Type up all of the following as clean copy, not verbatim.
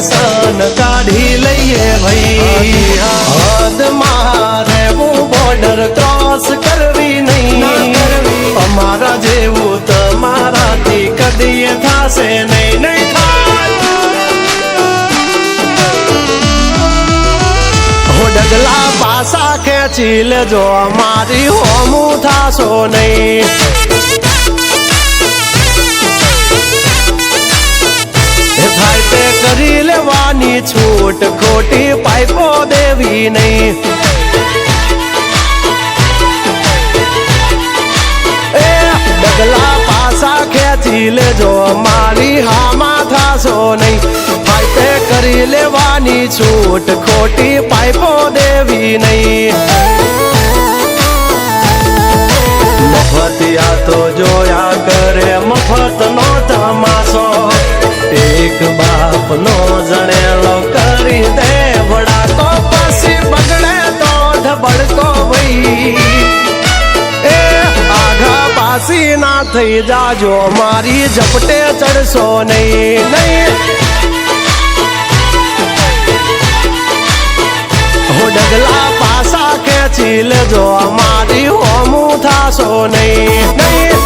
lesson કાઢી લઈએ ભાઈ હદ મારે બોર્ડર ક્રોસ કરવી નહીં અમારા જેવું તમારાથી કદી થાશે નહીં નહીં થાય હો ડગલા પાસા ખેંચી લેજો અમારી હોમું થાશો નહીં થાય તે કરી લેવાની છૂટ ખોટી પાઇપો દેવી નહીં એ ડગલા પાસા ખેંચી લેજો મારી હામાં થાશો નહીં થાય તે કરી લેવાની છૂટ ખોટી પાઇપો દેવી નહીં મફતિયા તો જોયા કરે મફત નો તમાશો એક બાપ નો જણેલો કરી દે ભડાકો પછી બગડે તો ધબડકો ભાઈ એ આઘા પાસી ના થઈ જાજો મારી ઝપટે ચડશો નહીં નહીં હો ડગલા પાસા ખેંચી લેજો મારી હોમું થાશો નહીં નહીં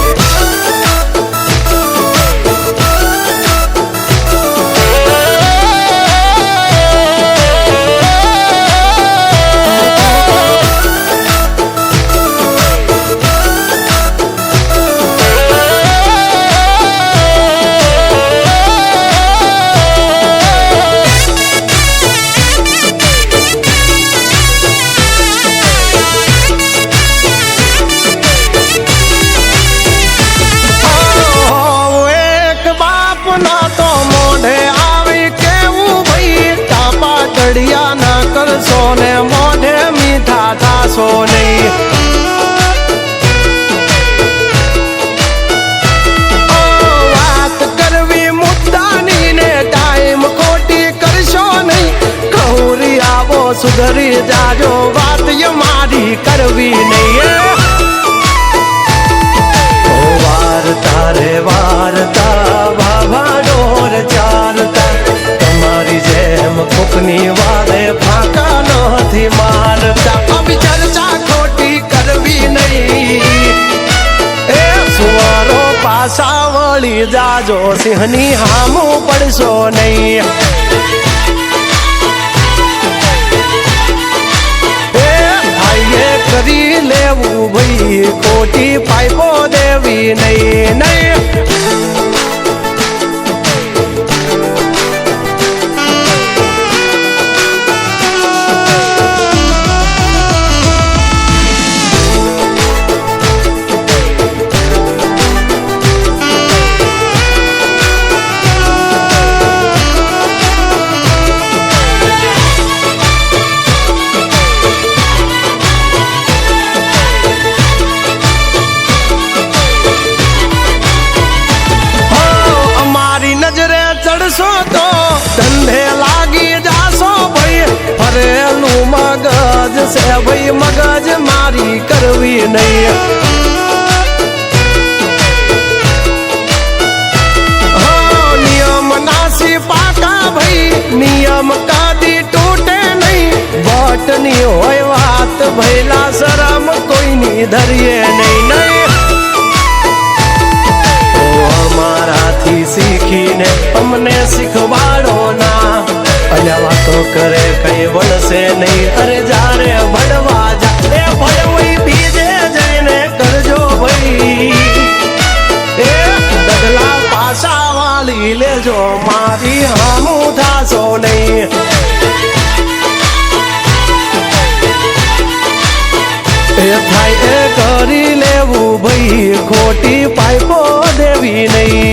ના કરશો ને મોઢે મીઠા થાશો નહીં વાત કરવી મુદ્દાની ને ટાઈમ ખોટી કરશો નહીં કહુરી આવો સુધરી જાજો વાત મારી કરવી નહીં વારતા રે વારતા બાબા ડોર ચાલતા તમારી જેમ કોકની વારે ફાંકા નથી મારતા અભી ચર્ચા ખોટી કરવી નહીં એ સુવારો પાછા વળી જાજો સિંહની હામું પડશો નહીં એ હાઈએ કરી લેવું ભાઈ ખોટી પાઇપો દેવી નહીં નહીં ચડશો તો ધંધે લાગી જાશો ભાઈ ફરેલું મગજ છે ભાઈ મગજ મારી કરવી નહીં નિયમ નાસી પાકા ભાઈ નિયમ કદી તૂટે નહીં બટની હોય વાત ભૈલા શરમ કોઈની ધરીએ નહીં નહીં અમારાથી શીખીને અમને શીખવાડો ના અલ્યા વાતો કરે કઈ વળશે નહીં અરે જારે ભણવા જા એ ભણવી બીજે જઈને કરજો ભાઈ એ ડગલા પાછા વાળી લેજો મારી હામું થાશો નહીં એ થાય એ કરી લેવું ભાઈ ખોટી પાઇપો દેવી નહીં